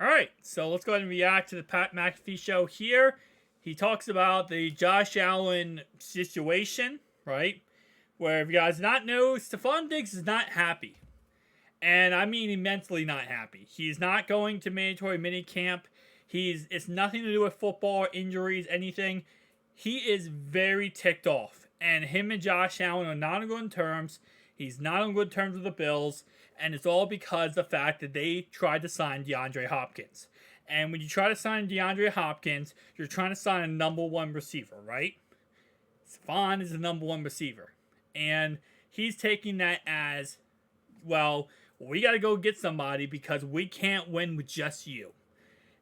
All right, so let's go ahead and react to the Patt Mcafee show here. He talks about the Josh Allen situation, right? Where, if you guys not know, Stefon Diggs is not happy. And I mean immensely not happy. He's not going to mandatory minicamp. It's nothing to do with football, injuries, anything. He is very ticked off. And him and Josh Allen are not on good terms. He's not on good terms with the Bills. And it's all because of the fact that they tried to sign DeAndre Hopkins. And when you try to sign DeAndre Hopkins, you're trying to sign a number one receiver, right? Stefon is the number one receiver. And he's taking that as, well, we got to go get somebody because we can't win with just you.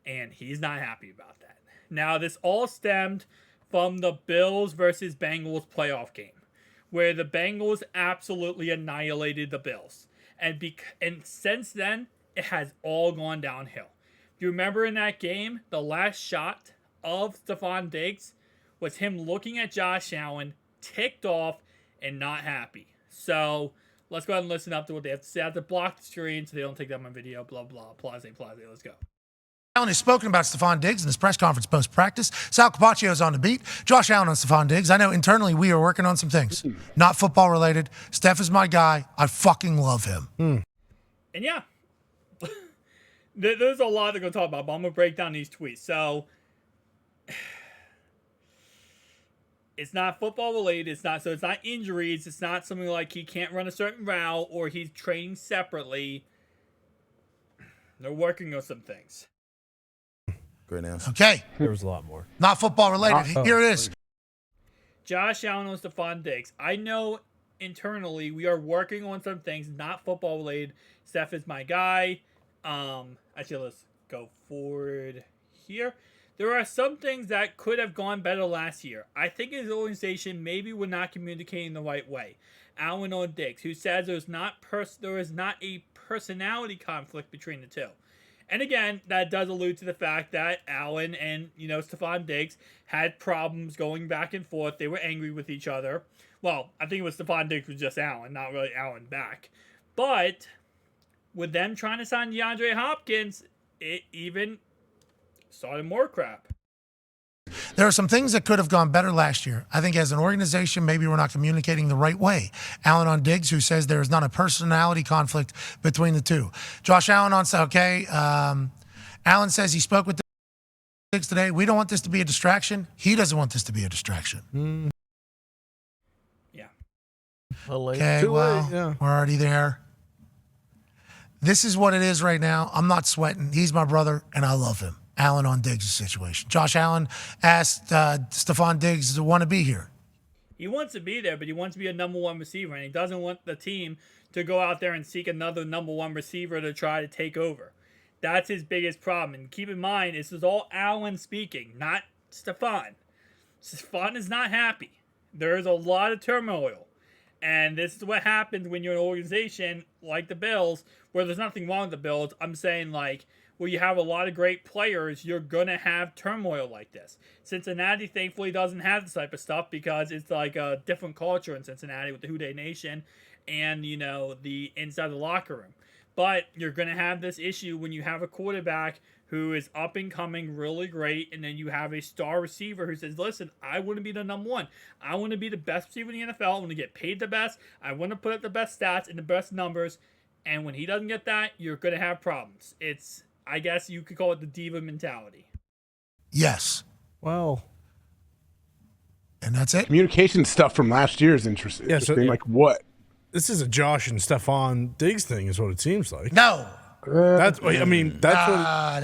And he's not happy about that. Now, this all stemmed from the Bills versus Bengals playoff game, where the Bengals absolutely annihilated the Bills. And since then, it has all gone downhill. Do you remember in that game, the last shot of Stefon Diggs was him looking at Josh Allen, ticked off, and not happy. So let's go ahead and listen up to what they have to say. I have to block the screen so they don't take that on video. Blah, blah, blase. Let's go. Allen has spoken about Stefon Diggs in his press conference post-practice. Sal Capaccio is on the beat. Josh Allen on Stefon Diggs. I know internally we are working on some things. Not football related. Steph is my guy. I fucking love him. And yeah, there's a lot to go talk about, but I'm going to break down these tweets. So, it's not football related. It's not injuries. It's not something like he can't run a certain route or he's training separately. They're working on some things. Great answer. Okay. There was a lot more. Not football related. Here it is. Josh Allen on Stefon Diggs. I know internally we are working on some things, not football related. Steph is my guy. Actually, let's go forward here. There are some things that could have gone better last year. I think his organization maybe were not communicating the right way. Allen on Diggs, who says there is not a personality conflict between the two. And again, that does allude to the fact that Allen and, Stefon Diggs had problems going back and forth. They were angry with each other. Well, I think it was Stefon Diggs with just Allen, not really Allen back. But with them trying to sign DeAndre Hopkins, it even started more crap. There are some things that could have gone better last year. I think as an organization, maybe we're not communicating the right way. Allen on Diggs, who says there is not a personality conflict between the two. Josh Allen on, Allen says he spoke with Diggs today. We don't want this to be a distraction. He doesn't want this to be a distraction. Yeah. Okay, well, we're already there. This is what it is right now. I'm not sweating. He's my brother, and I love him. Allen on Diggs' situation. Josh Allen asked Stefon Diggs to want to be here. He wants to be there, but he wants to be a number one receiver, and he doesn't want the team to go out there and seek another number one receiver to try to take over. That's his biggest problem. And keep in mind, this is all Allen speaking, not Stefon. Stefon is not happy. There is a lot of turmoil. And this is what happens when you're an organization like the Bills, where there's nothing wrong with the Bills. I'm saying, where you have a lot of great players, you're going to have turmoil like this. Cincinnati, thankfully, doesn't have this type of stuff because it's like a different culture in Cincinnati with the Who Dey Nation and, the inside of the locker room. But you're going to have this issue when you have a quarterback who is up and coming really great, and then you have a star receiver who says, listen, I want to be the number one. I want to be the best receiver in the NFL. I want to get paid the best. I want to put up the best stats and the best numbers. And when he doesn't get that, you're going to have problems. I guess you could call it the diva mentality. Yes. Well. And that's it? Communication stuff from last year is interesting. Yeah, like what? This is a Josh and Stefon Diggs thing is what it seems like. No. That's what. No. I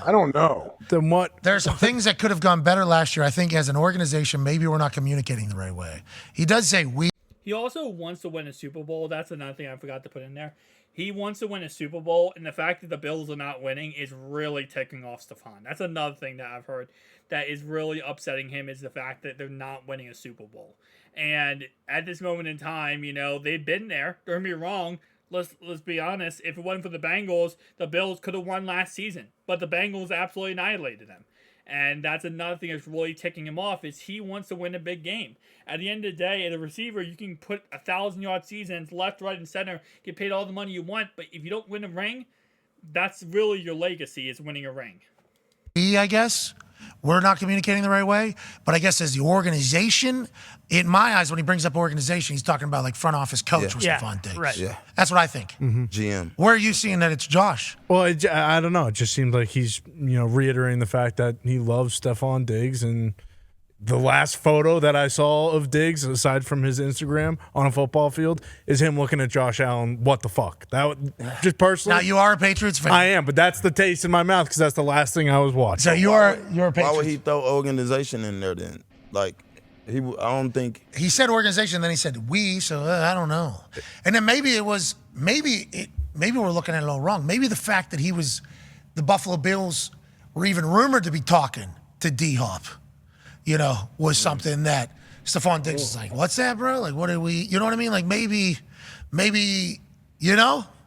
don't know. Then what? There are some things that could have gone better last year. I think as an organization, maybe we're not communicating the right way. He does say we. He also wants to win a Super Bowl. That's another thing I forgot to put in there. He wants to win a Super Bowl, and the fact that the Bills are not winning is really ticking off Stefon. That's another thing that I've heard that is really upsetting him, is the fact that they're not winning a Super Bowl. And at this moment in time, they've been there. Don't get me wrong. Let's be honest. If it wasn't for the Bengals, the Bills could have won last season. But the Bengals absolutely annihilated them. And that's another thing that's really ticking him off, is he wants to win a big game. At the end of the day, as a receiver, you can put 1,000-yard seasons left, right, and center, get paid all the money you want, but if you don't win a ring, that's really your legacy is winning a ring. I guess we're not communicating the right way, but I guess as the organization, in my eyes, when he brings up organization, he's talking about like front office coach with Stefon Diggs. Right. Yeah. That's what I think. GM. Where are you seeing that it's Josh? Well, I don't know. It just seems like he's reiterating the fact that he loves Stefon Diggs, and the last photo that I saw of Diggs, aside from his Instagram on a football field, is him looking at Josh Allen. What the fuck? Just personally. Now you are a Patriots fan. I am, but that's the taste in my mouth because that's the last thing I was watching. So you're a Patriots. Why would he throw organization in there then? Like, I don't think. He said organization, then he said we. So I don't know. And then maybe we're looking at it all wrong. Maybe the fact that the Buffalo Bills were even rumored to be talking to D-Hop, was something that Stefon Diggs is like, what's that, bro? Like, what are we? You know what I mean? Like maybe,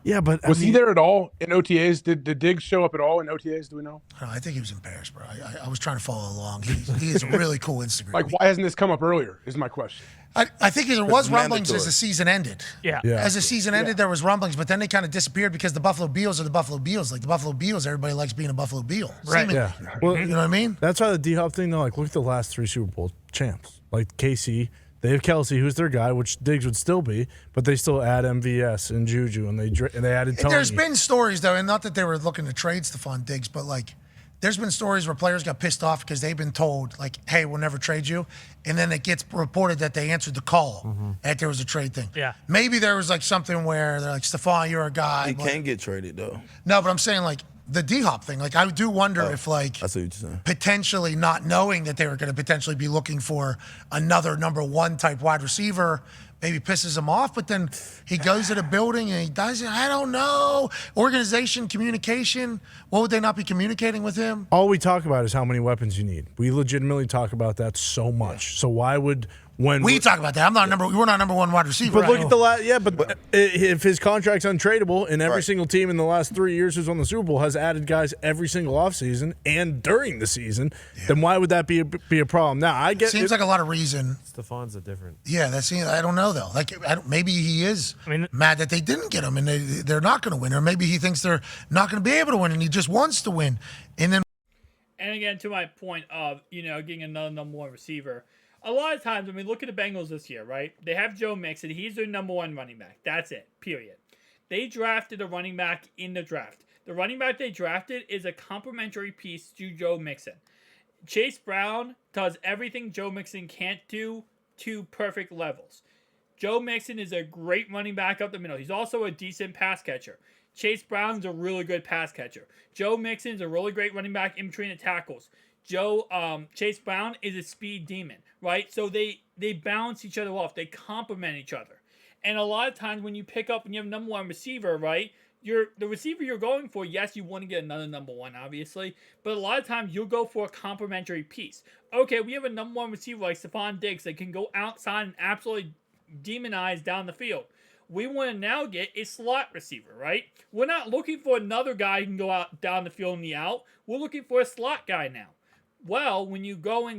Yeah, but Was he there at all in OTAs? Did Diggs show up at all in OTAs? Do we know? I think he was in Paris, bro. I was trying to follow along. He is a really cool Instagram. Like, why hasn't this come up earlier? Is my question. I think there was rumblings mandatory. as the season ended. Yeah. As the season ended, there was rumblings, but then they kind of disappeared because the Buffalo Bills are the Buffalo Bills. Like the Buffalo Bills, everybody likes being a Buffalo Bill. Right. Seemingly. Yeah. Well, You know what I mean? that's why the D-Hop thing, though, like, look at the last 3 Super Bowl champs. Like KC, they have Kelsey, who's their guy, which Diggs would still be, but they still add MVS and Juju, and they added Tony. There's been stories, though, and not that they were looking to trade Stefon Diggs, but like there's been stories where players got pissed off because they've been told, like, hey, we'll never trade you. And then it gets reported that they answered the call that there was a trade thing. Yeah. Maybe there was like something where they're like, Stefon, you're a guy. He but- can't get traded though. No, but I'm saying like the D-Hop thing. Like I do wonder if like I see what you're saying. potentially not knowing that they were going to potentially be looking for another number 1 type wide receiver maybe pisses him off, but then he goes to the building and he does it. I don't know. Organization, communication. What would they not be communicating with him? All we talk about is how many weapons you need. We legitimately talk about that so much. So why would We talk about that. We're not number 1 wide receiver. But look at the last. Yeah, but if his contract's untradeable, and every single team in the last 3 years who's won the Super Bowl has added guys every single offseason and during the season, then why would that be a problem? Now I get seems like a lot of reason. Stefon's a different. Yeah, that seems. I don't know though. Like maybe he is mad that they didn't get him and they're not going to win, or maybe he thinks they're not going to be able to win and he just wants to win. And then. And again, to my point of getting another number 1 receiver. A lot of times when we look at the Bengals this year, right? They have Joe Mixon. He's their number 1 running back. That's it. Period. They drafted a running back in the draft. The running back they drafted is a complementary piece to Joe Mixon. Chase Brown does everything Joe Mixon can't do to perfect levels. Joe Mixon is a great running back up the middle. He's also a decent pass catcher. Chase Brown's a really good pass catcher. Joe Mixon's a really great running back in between the tackles. Chase Brown is a speed demon, right? So they balance each other off. They complement each other. And a lot of times when you pick up and you have number 1 receiver, right? The receiver you're going for, yes, you want to get another number 1, obviously. But a lot of times you'll go for a complementary piece. Okay, we have a number 1 receiver like Stefon Diggs that can go outside and absolutely demonize down the field. We want to now get a slot receiver, right? We're not looking for another guy who can go out down the field in the out. We're looking for a slot guy now. Well, when you go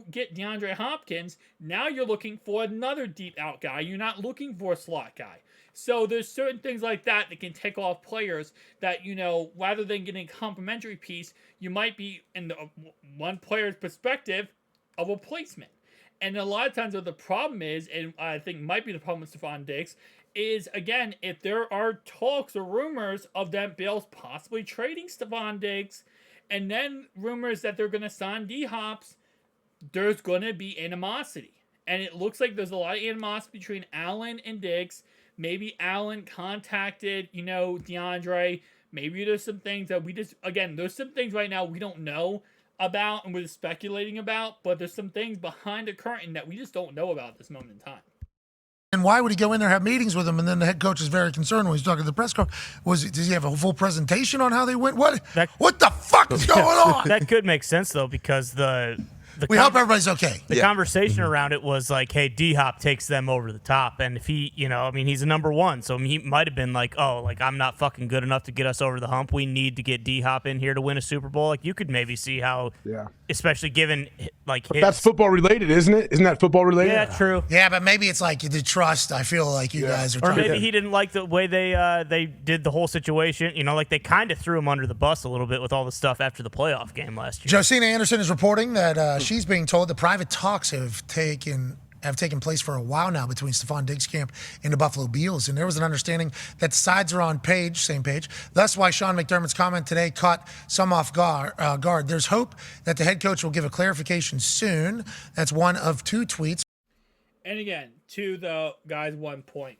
get DeAndre Hopkins, now you're looking for another deep out guy. You're not looking for a slot guy. So there's certain things like that can take off players that, rather than getting a complementary piece, you might be, in the one player's perspective, a replacement. And a lot of times what the problem is, and I think might be the problem with Stefon Diggs, is, again, if there are talks or rumors of them Bills possibly trading Stefon Diggs, and then rumors that they're going to sign D-Hops, there's going to be animosity. And it looks like there's a lot of animosity between Allen and Diggs. Maybe Allen contacted, DeAndre. Maybe there's some things that there's some things right now we don't know about and we're speculating about, but there's some things behind the curtain that we just don't know about at this moment in time. And why would he go in there, have meetings with them, and then the head coach is very concerned when he's talking to the press conference? Does he have a full presentation on how they went? What the fuck is going on? That could make sense, though, because the We hope everybody's okay. The conversation around it was like, hey, D-Hop takes them over the top. And if he, he's a number one. So he might have been like, oh, like, I'm not fucking good enough to get us over the hump. We need to get D-Hop in here to win a Super Bowl. Like, you could maybe see how, especially given, like, that's football related, isn't it? Isn't that football related? Yeah, true. Yeah, but maybe it's like the trust. I feel like you guys are Or trying maybe he didn't like the way they did the whole situation. Like, they kind of threw him under the bus a little bit with all the stuff after the playoff game last year. Josina Anderson is reporting that she's being told the private talks have taken place for a while now between Stefon Diggs' camp and the Buffalo Bills, and there was an understanding that the sides are on same page. That's why Sean McDermott's comment today caught some off guard. There's hope that the head coach will give a clarification soon. That's one of 2 tweets. And again, to the guys, 1 point.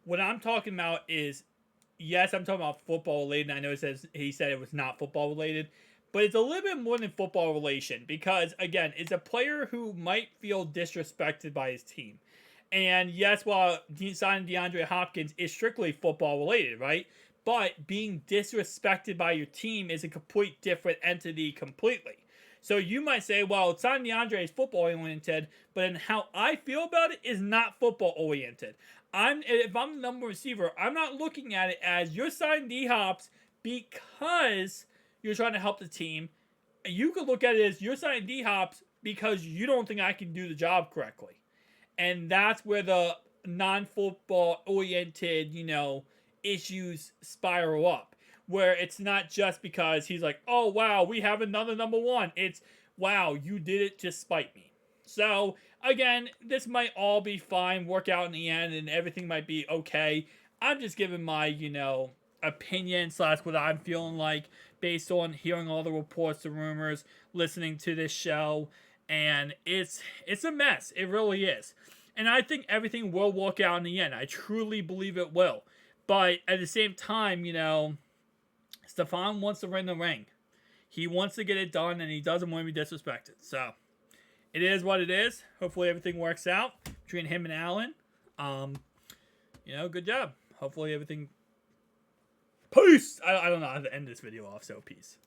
What I'm talking about is, yes, I'm talking about football related. I know he said it was not football related. But it's a little bit more than football relation because, again, it's a player who might feel disrespected by his team. And yes, while signing DeAndre Hopkins is strictly football related, right? But being disrespected by your team is a complete different entity completely. So you might say, well, signing DeAndre is football oriented, but then how I feel about it is not football oriented. If I'm the number one receiver, I'm not looking at it as you're signing D-Hops because you're trying to help the team. You could look at it as you're signing D-Hops because you don't think I can do the job correctly. And that's where the non-football oriented, issues spiral up. Where it's not just because he's like, oh, wow, we have another number one. It's, wow, you did it to spite me. So, again, this might all be fine, work out in the end, and everything might be okay. I'm just giving my, opinion / what I'm feeling like based on hearing all the reports, the rumors, listening to this show, and it's a mess. It really is. And I think everything will work out in the end. I truly believe it will. But at the same time, Stefon wants to win the ring. He wants to get it done, and he doesn't want to be disrespected. So, it is what it is. Hopefully everything works out between him and Allen. Good job. Hopefully everything... Peace! I don't know how to end this video off, so peace.